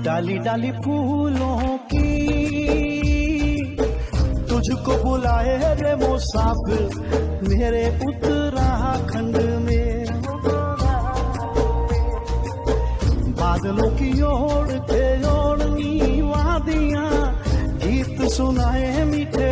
डाली डाली फूलों की तुझको बुलाए रे मुसाफिर मेरे उत्तराखंड में। बादलों की ओर थे ओढ़नी वादियां गीत सुनाए मीठे